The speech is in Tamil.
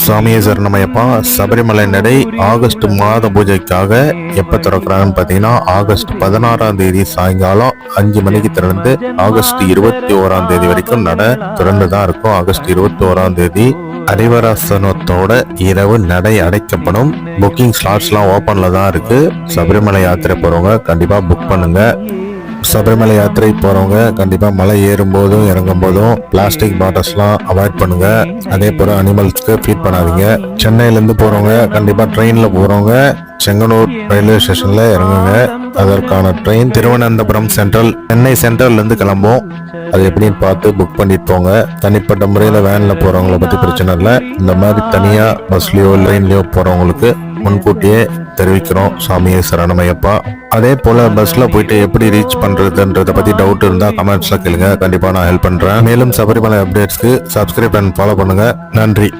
சுவாமியே சரணமையப்பா. சபரிமலை நடை ஆகஸ்ட் மாத பூஜைக்காக எப்ப திறக்கிறாங்கன்னு பாத்தீங்கன்னா ஆகஸ்ட் 16ஆம் தேதி சாயங்காலம் 5 மணிக்கு திறந்து ஆகஸ்ட் 21ஆம் தேதி வரைக்கும் நடை திறந்துதான் இருக்கும். ஆகஸ்ட் 21ஆம் தேதி அரிவராசனத்தோட இரவு நடை அடைக்கப்படும். புக்கிங் ஸ்லாட்ஸ்லாம் ஓப்பன்ல தான் இருக்கு. சபரிமலை யாத்திரை போறவங்க கண்டிப்பா புக் பண்ணுங்க. சபரிமலை யாத்திரை போறவங்க கண்டிப்பா மலை ஏறும் போதும் இறங்கும் போதும் பிளாஸ்டிக் பாட்டில்ஸ்லாம் அவாய்ட் பண்ணுங்க. அதே போல அனிமல்ஸ்க்கு ஃபீட் பண்ணாதீங்க. சென்னையில இருந்து போறவங்க கண்டிப்பா ட்ரெயின்ல போறவங்க செங்கனூர் ரயில்வே ஸ்டேஷன்ல இறங்குங்க. அதற்கான ட்ரெயின் திருவனந்தபுரம் சென்ட்ரல், சென்னை சென்ட்ரல்ல இருந்து கிளம்பும். அது எப்படின்னு பார்த்து புக் பண்ணிட்டு போங்க. தனிப்பட்ட முறையில் வேன்ல போறவங்களை பத்தி பிரச்சனை இல்லை. இந்த மாதிரி தனியா பஸ்லயோ ட்ரெயின்லயோ போறவங்களுக்கு முன்கூட்டியே தெரிவிக்கிறோம். சாமியே சரணமையப்பா. அதே போல பஸ்ல போயிட்டு எப்படி ரீச் பண்றதுன்றத பத்தி டவுட் இருந்தா கமெண்ட்ஸ்ல கேளுங்க. கண்டிப்பா நான் ஹெல்ப் பண்றேன். மேலும் சபரிமலை அப்டேட்ஸ்க்கு சப்ஸ்கிரைப் அண்ட் ஃபாலோ பண்ணுங்க. நன்றி.